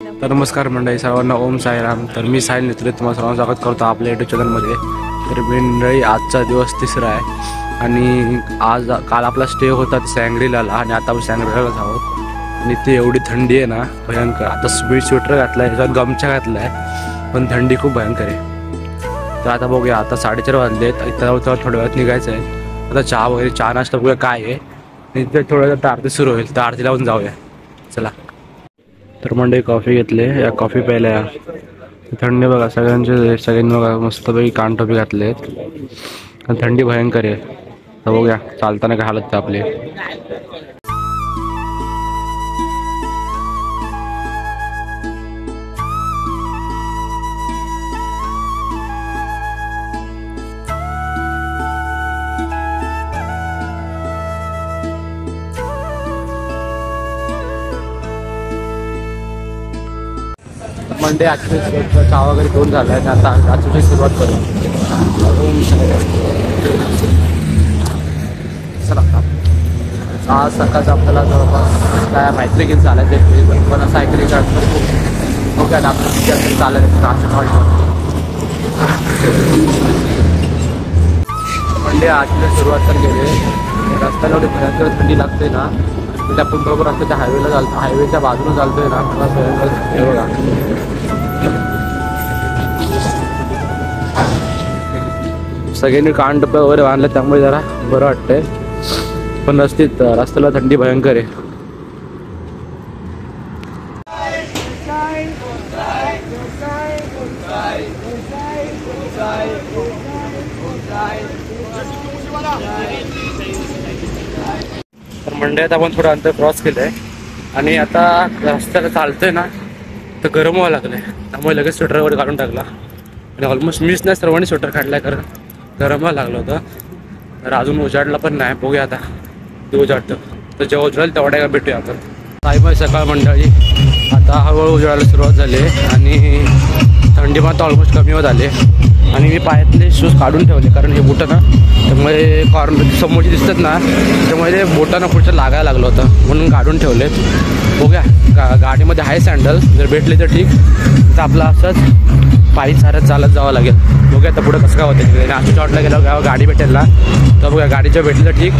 तर नमस्कार मंडळी सर्वांना, ओम साईराम. तर मी साहिल नेत्रे तुम्हाला सर्वांना स्वागत करतो आपल्या यूट्यूब चॅनलमध्ये. तर मंडळी, आजचा दिवस तिसरा आहे आणि काल आपला स्टे होता सँग्रीलाला आणि आता आपण सँग्रीलालाच आहोत. आणि ती एवढी थंडी आहे ना, भयंकर. आता स्वेटर घातला आहे, ह्याच्यात गमछा घातला आहे, पण थंडी खूप भयंकर आहे. तर आता बघूया, आता 4:30 वाजले आहेत. इथं थोड्या वेळात निघायचं आहे. आता चहा वगैरे, चहा नाश्ता बघूया काय आहे. इथे थोड्या वेळात आरती सुरू होईल, तर आरती लावून जाऊया. चला. तर मंडळी कॉफी घेतले, या कॉफी प्यायला. थंडी बघा, सगळ्यांनी बघा मस्तपैकी कानटोपी घातले आहेत. थंडी भयंकर आहे. तर बघूया चालताना काय हालत आपली. मंडे आजची चहा वगैरे घेऊन झाला आहे. आता आजची सुरुवात करू. चला, आज सकाळचं आपल्याला जवळपास काय माहिती घेऊन चालायचं आहे, पण सायकलिंग काढतो. ओके, आपलं चालायचं मंडे आजची सुरुवात तर केली. रस्त्याला एवढी भयंकर थंडी लागते ना, म्हणजे आपण बरोबर रस्त्याच्या हायवेला चालतो, हायवेच्या बाजूला चालतोय ना, मला भयंकर हे बघा. सगळ्यांनी कानटोप्या वगैरे बांधल्या, त्यामुळे जरा बरं वाटतंय. पण रस्त्याला थंडी भयंकर आहे. तर मंडळात आपण थोडं अंतर क्रॉस केलंय आणि आता रस्त्याला चालतोय ना, तर गरम व्हायला लागलंय. त्यामुळे लगेच स्वेटर वगैरे काढून टाकला आणि ऑलमोस्ट मीच नाही, सर्वांनी स्वेटर काढलाय, कारण गरम व्हायला लागलं होतं. तर अजून उजाडला पण नाही, बघूया आता ते उजाडतं. तर जेव्हा उजाडेल तेवढ्या का भेटूया आपण. साईबाई सकाळ मंडळी, आता हळूहळू उजाडायला सुरुवात झाली आणि थंडी मात्र ऑलमोस्ट कमी होत आली. आणि मी पायातले शूज काढून ठेवले, कारण हे बुटं ना, त्यामुळे कॉर्नर समोरची दिसतात ना, त्यामुळे ते बोटांना पुढचं लागायला लागलं होतं, म्हणून काढून ठेवलेत. बघूया, गाडीमध्ये आहे सँडल, जर भेटले तर ठीक, तर आपलं असंच पायी सारं चालत जावं लागेल. बघूया आता पुढं कसं काय होतं. नाशिक शॉटला गेल्यावर गाडी भेटेल ना, तर बघूया गाडीच्या भेटली तर ठीक,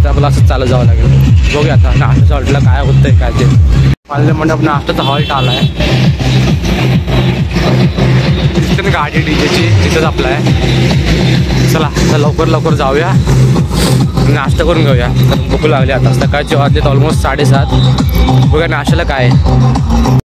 तर आपलं असंच चालत जावं लागेल. बघूया आता नाशिक शॉटला काय होतंय काय ते. पाहिलं म्हणजे आपण नाश्त्याचा हॉल्ट आला आहे. गाडी डीजेची तिथंच आपला आहे. चला लवकर जाऊया, नाश्ता करून घेऊया, कारण भूक लागली. आता सकाळचे वाजलेत ऑलमोस्ट 7:30. बघा नाश्त्याला काय आहे.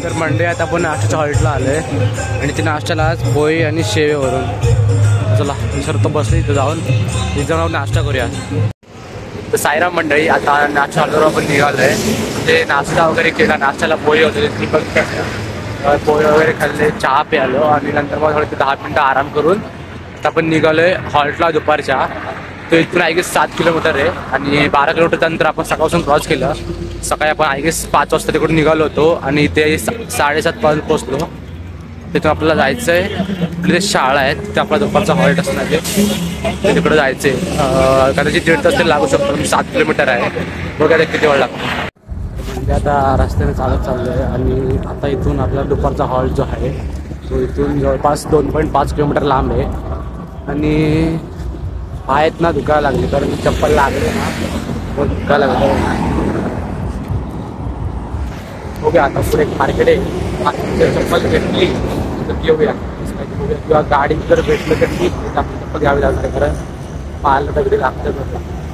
तर मंडे आता आपण नाश्त्याच्या हॉल्टला आलोय आणि ते नाश्त्याला आज पोळी आणि शेवेवरून. चला सर तो बसले, इथं जाऊन नाश्ता करूया. तर साईराम मंडळी, आता नाश्ता हॉलवर आपण निघालोय. ते नाश्ता वगैरे केला, नाश्त्याला पोळी होते, ती पण पोळी वगैरे खाल्ले, चहा प्यालो आणि नंतर मग थोडं 10 मिनटं आराम करून आता आपण निघालोय हॉल्टला दुपारच्या. तो इथून आय गेस 7 किलोमीटर आहे आणि 12 किलोमीटरच्या नंतर आपण सकाळपासून क्रॉस केलं. सकाळी आपण आय गेस 5 वाजता तिकडून निघालो होतो आणि इथे 7:30 पर्यंत पोहोचलो. तिथून आपल्याला जायचं आहे, तिथे शाळा आहे, तिथे आपला दुपारचा हॉल्ट असणार आहे, तिकडं जायचं आहे. कदाचित 1.5 तास तरी लागू शकतो. 7 किलोमीटर आहे, बघा किती वेळ लागतो. म्हणजे आता रस्त्याने चालत चाललो आहे आणि आता इथून आपला दुपारचा हॉल्ट जो आहे तो इथून जवळपास 2.5 किलोमीटर लांब आहे. आणि पायात ना दुखायला लागले, कारण चप्पल लागले ना, मग दुखायला लागलं. बघूया आता पुढे एक मार्केट आहे, चप्पल भेटली तर घेऊया, किंवा गाडी जर भेटलं तर ठीक, आपली चप्पल घ्यावी लागते, कारण पाहायला तगडी लागतं.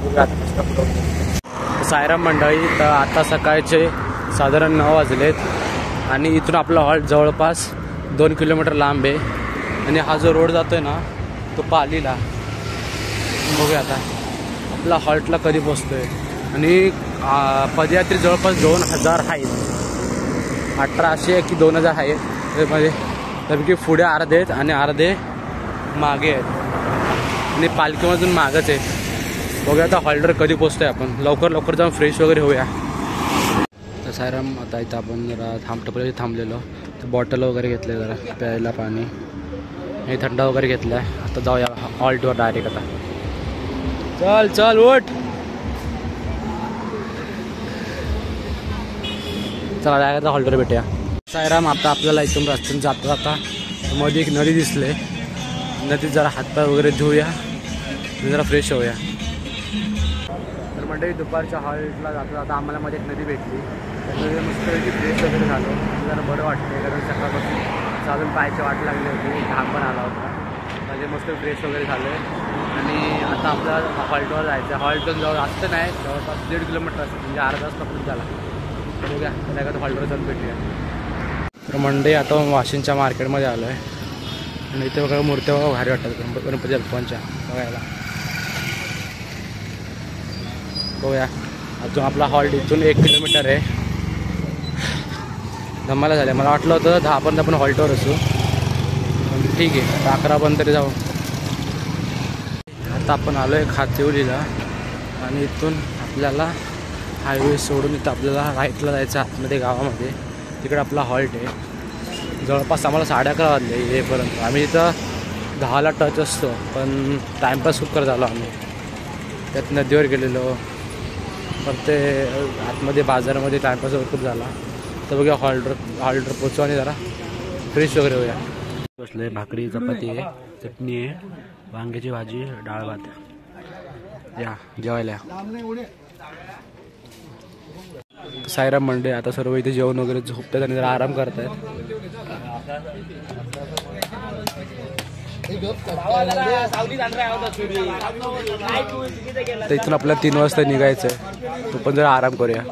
बघूया आता. साईराम मंडळी, तर आता सकाळचे साधारण 9 वाजलेत आणि इथून आपला हॉल्ट जवळपास 2 किलोमीटर लांब आहे. आणि हा जो रोड जातोय ना, तो पालीला. बघूया आता आपला हॉल्टला कधी पोचतोय. आणि पदयात्री जवळपास 2000 आहेत, 1800 की 2000 आहे. त्यामध्ये त्यापैकी पुढे अर्धे आहेत आणि अर्धे मागे आहेत आणि पालखीमधून मागच आहे. बघूया आता हॉल्टवर कधी पोचतोय आपण. लवकर जाऊन फ्रेश वगैरे होऊया. तर साईराम, आता इथं आपण जरा टपरीवरती थांबलेलो. बॉटल वगैरे घेतले जरा प्यायला पाणी आणि थंड वगैरे घेतलं आहे. आता जाऊया हॉल्टवर डायरेक्ट. आता चल चल उठ. चला डायरेक्ट हॉल्टवर भेटूया. सायराम आता आपल्याला इथून रस्त्याने जाता जाता मध्ये एक नदी दिसले. नदीत जरा हातपाय वगैरे धुऊया आणि जरा फ्रेश होऊया. तर मंडळी दुपारच्या हॉल्टला जाता जाता आम्हाला मध्ये एक नदी भेटली. त्या नदीला मस्तपैकी फ्रेश वगैरे झालो. जरा बरं वाटतं कारण सकाळपासून चालून पायाची वाट लागली होती. घाम पण आला होता. म्हणजे मस्त फ्रेश वगैरे झालं आहे. आणि आता आपल्याला हॉल्टवर जायचं आहे. हॉल्टून जवळ जास्त नाही, जवळपास 1.5 किलोमीटर असतं, म्हणजे अर्धा तास पकडून झाला. तर बघूया त्याला हॉल्टवर जाऊन भेटूया. तर मंडई आता वाशिंदच्या मार्केटमध्ये आलो आहे आणि इथे बघा मूर्त्या बघा भारी वाटतात गणपती बाप्पांच्या बघायला. बघूया अजून आपला हॉल्ट इथून 1 किलोमीटर आहे. धमाला झालं. मला वाटलं होतं 10 पर्यंत आपण हॉल्टवर असू, पण ठीक आहे 11 पर्यंत तरी जाऊ. आता आपण आलो आहे खातिवलीला आणि इथून आपल्याला हायवे सोडून इथं आपल्याला राईटला जायचं आतमध्ये गावामध्ये. तिकडे आपला हॉल्ट आहे. जवळपास आम्हाला 11:30 वाजले येईपर्यंत. आम्ही इथं 10ला टच असतो, पण टाईमपास खूप करत आलो आम्ही. त्यात नदीवर गेलेलो, पण ते आतमध्ये बाजारामध्ये टाईमपास खूप झाला. तर बघूया हॉल्टवर पोचू आणि जरा फ्रेश वगैरे होऊया. बसले भाकरी चपाती आहे, चटणी आहे, वांग्याची भाजी, डाळ भात. या जेवायला. सायराम मंडे आता सर्व इथे जेवण वगैरे झोपतात आणि जरा आराम करतायत. तर इथून आपल्याला 3 वाजता निघायचं आहे, तो पण जरा आराम करूया.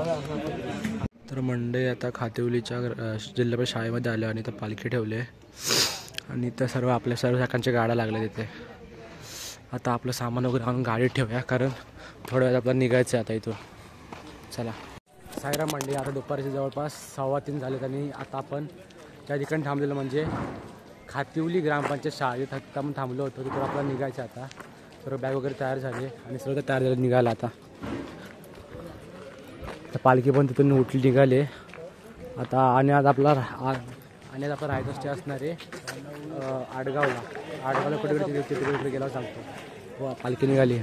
तर मंडे आता खातिवलीच्या जिल्हा परिषद शाळेमध्ये आले आणि इथं पालखी ठेवले आणि इथं सर्व सकाळच्या गाड्या लागल्या तिथे. आता आपलं सामान वगैरे आणून गाडीत ठेवूया कारण थोड्या वेळात आपल्याला निघायचं आहे आता इथून. चला. सायराम मंडई आता दुपारचे जवळपास 3:15 झालेत आणि आता आपण त्या ठिकाणी थांबलेलं म्हणजे खातिवली ग्रामपंचायत शाळेत आपण थांबलो होतो. तिथून आपल्याला निघायचं आता. सर्व बॅग वगैरे तयार झाले आणि सर्व तयार झाले निघायला. आता पालखी पण तिथून उठली निघाले आता. आणि आज आपला राहायचं स्टे असणार आहे आडगावला कुठे गेला सांगतो. वा पालखी निघाली.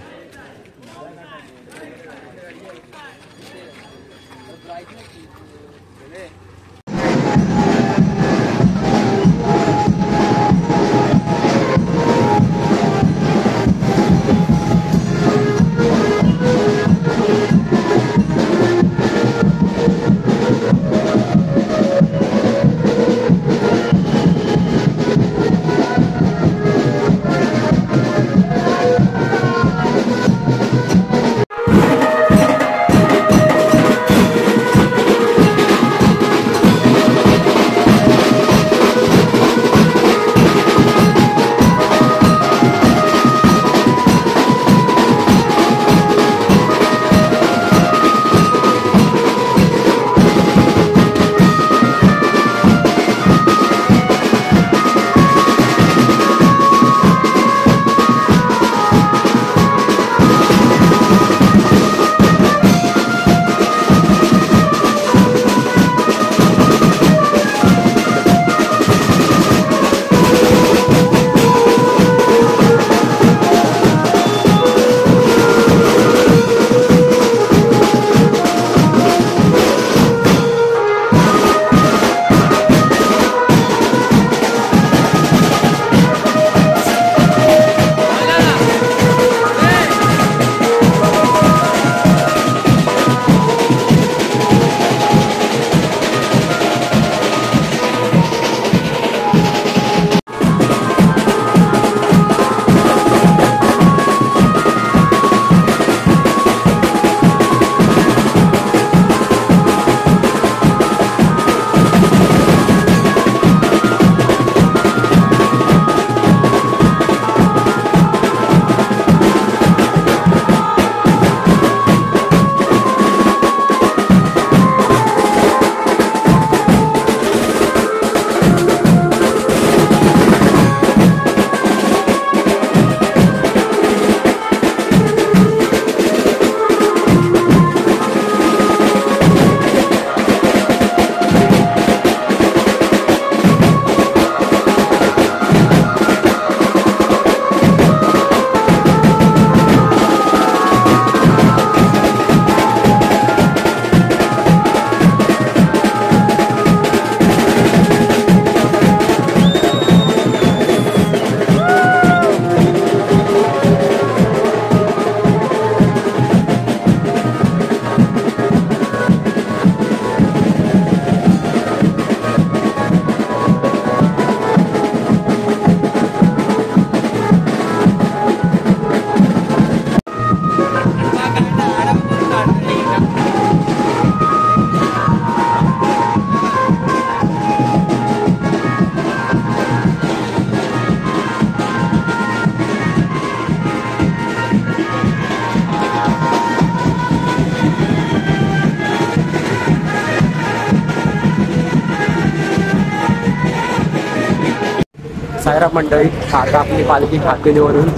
सायरा मंडळी आता आपली पालखी खातेलीवरून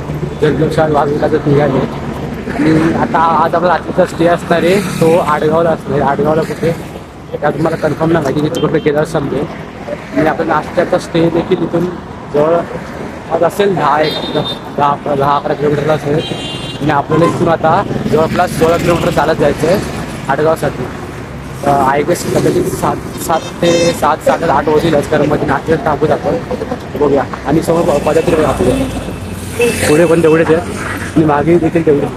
जल्लोषात वाजवला तर निघाले आणि आता आज आपला रात्रीचा स्टे असणार आहे तो आडगावला असणार आहे. आडगावला कुठे त्या तुम्हाला कन्फर्म नाही माहिती तिथे कुठे केलं समजेल. आणि आपल्या नाश्त्याचा स्टे देखील इथून जवळ आज असेल 10-11 किलोमीटरला असेल आणि आपल्याला इथून आता जवळपास 16 किलोमीटर चालत जायचं आहे आडगावसाठी. आय गेस कदाचित 7-8 होतीलच कारण मध्ये नाश्त्यात टाकूत आपण बघूया. आणि समोर पदयात्रे आपले पुढे पण तेवढेच आहेत आणि मागे देखील तेवढे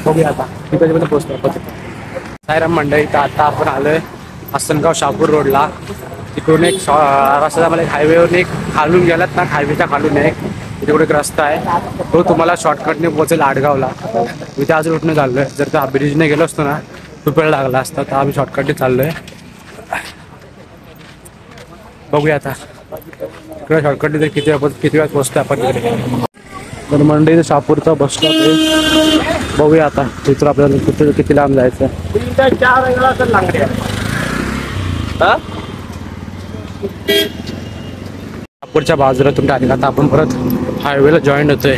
बघूया. आता तिकडे पोहोचतो सायराम मंडळी. तर आता आपण आलोय आसनगाव शहापूर रोडला. तिकडून एक रस्ता मला एक हायवेवरून एक खालून गेलात ना हायवेच्या खालून एक तिकडे एक रस्ता आहे तो तुम्हाला शॉर्टकटने पोहोचेल आडगावला. मी त्या अजून उठून चाललोय. जर त्या ब्रिजने गेलो असतो ना खूप वेळ लागला असता तर आम्ही शॉर्टकटने चाललोय. बघूया आता इकडे शॉर्टकटने जर किती वेळात पोहोचतोय आपण तिकडे. तर मंडळी शहापूरचा बस स्टॉप आहे. बघूया आता तिथून आपल्याला किती लांब जायचं. शहापूरच्या बाजूला तुम्ही आले आता आपण परत हायवेला जॉईन होतोय.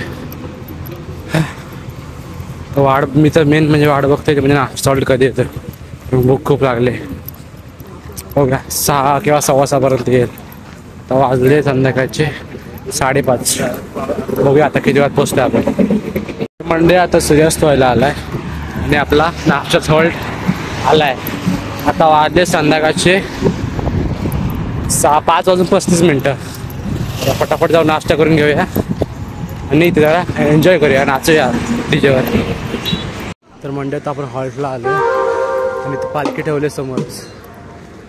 वाढ मी तर मेन म्हणजे वाढ बघतोय म्हणजे ना सॉल्ट कधी येतं. भूक खूप लागले. बघा 6 किंवा 6:15 पर्यंत येईल. तर वाजले संध्याकाळचे 5:30. बघूया आता किती वेळात पोहोचतोय आपण. मंडे आता सूर्यास्त व्हायला आलाय आणि आपला नाश्ता सॉल्ट आलाय. आता वाजले संध्याकाळचे 5:35. फटाफट जाऊन नाश्ता करून घेऊया आणि इथे जरा एन्जॉय करूया नाचूया डीजेवर. तर मंडळात आपण हॉल्टला आलो आणि इथे पालखी ठेवले समोरच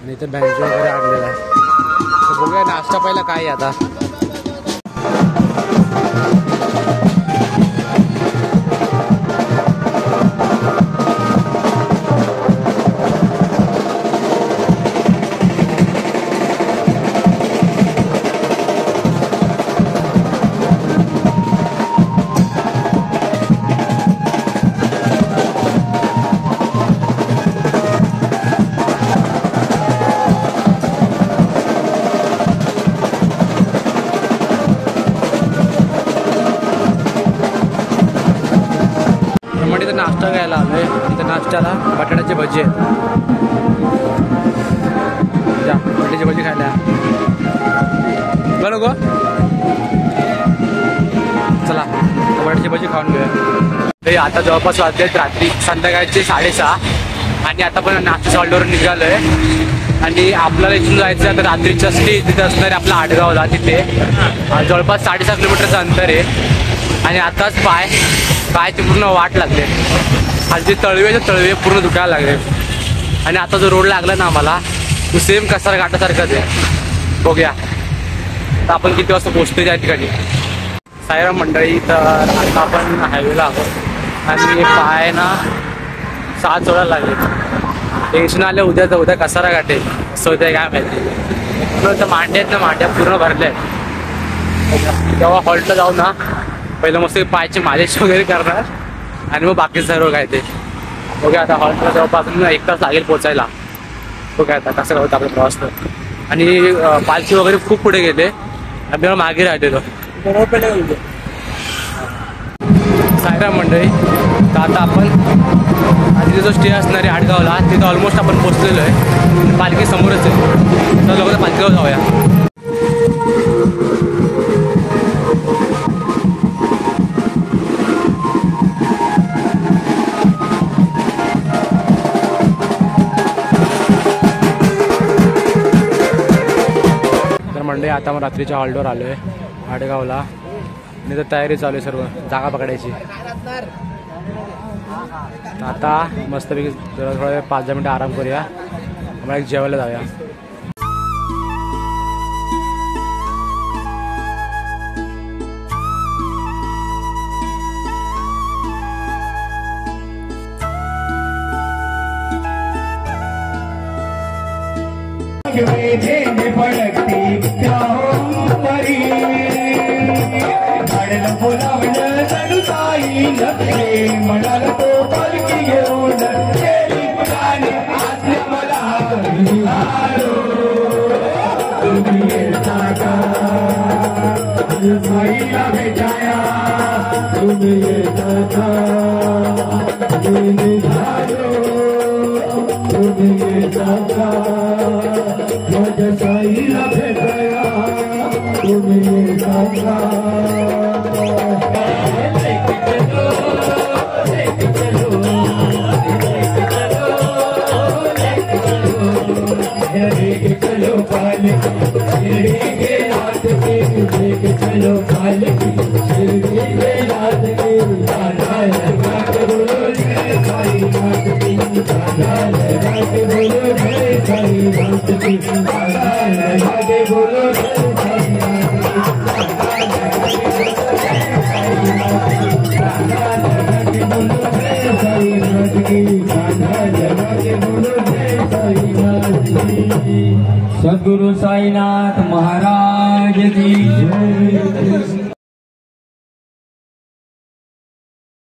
आणि इथे बँच वगैरे आणलेला आहे. तर बघूया नाश्ता पहिला काय आहे आता. नाश्ता घ्यायला आलोय. इथं नाश्त्याला बटाट्याची भजी आहे. बटाट्याची भजी खायला बरं गो. चला बटाट्याची भजी खाऊन घेऊया. आता जवळपास वाजलेत रात्री संध्याकाळचे 6:30 आणि आता पण नाश्ता सॉल्टवरून निघालोय आणि आपल्याला इथून जायचं आता रात्रीच्या स्टे तिथे असणार आहे आपला आडगावला. तिथे जवळपास 6.5 किलोमीटरचं अंतर आहे आणि आताच पाय ते पूर्ण वाट लागले. खालचे तळवे पूर्ण दुखायला लागले आणि आता जो रोड लागला ना आम्हाला तो सेम कसारा घाटासारखाच आहे. बघूया तर आपण किती वाजता पोहोचतोय त्या ठिकाणी. सायराम मंडळी. तर आता आपण हायवेला आहोत आणि पाय ना 7 जोडायला लागले. टेन्शन आले उद्या कसारा घाटे असं होतं काय माहिती. तर मांड्या आहेत ना मांड्या पूर्ण भरल्या आहेत. तेव्हा हॉल्टला जाऊ ना पहिलं मस्त पायची मालिश वगैरे करणार आणि मग बाकी सर्व काय ते बघा. आता हॉल्टला जवळपासून 1 तास लागेल पोचायला. बघा आता कसं होतं आपला प्रवास. तर आणि पालखी वगैरे खूप पुढे गेले आपल्याला मागे राहते. सायराम मंडळी. तर आता आपण आधी जो स्टे असणार आहे आडगावला तिथं ऑलमोस्ट आपण पोचलेलो आहे. पालखी समोरच आहे. तर लोक पालखीवर जाऊया. मंडळी आता मग रात्रीच्या हॉल्टवर आलो आहे आडगावला आणि तर तयारी चालू आहे सर्व जागा पकडायची. आता मस्तपैकी थोडं 5-10 मिनटं आराम करूया. आम्हाला एक जेवायला जाऊया. म्हणाल तो पालखी घेऊन मला ये साका साईला भेटाया तुम्ही ये साका तुम्ही झालो तुम्ही ये साका माझ्या साईला भेटाया तुम्ही ये साका चलो पालकी शिरडी के नाथ की लेके चलो पालकी शिरडी के नाथ की गाना लगा के बोलो जय साई नाथ की गाना लगा के बोलो जय साई नाथ की गाना लगा के बोलो जय साई नाथ की गाना लगा के बोलो जय साई नाथ की। सद्गुरु साईनाथ महाराज की जय।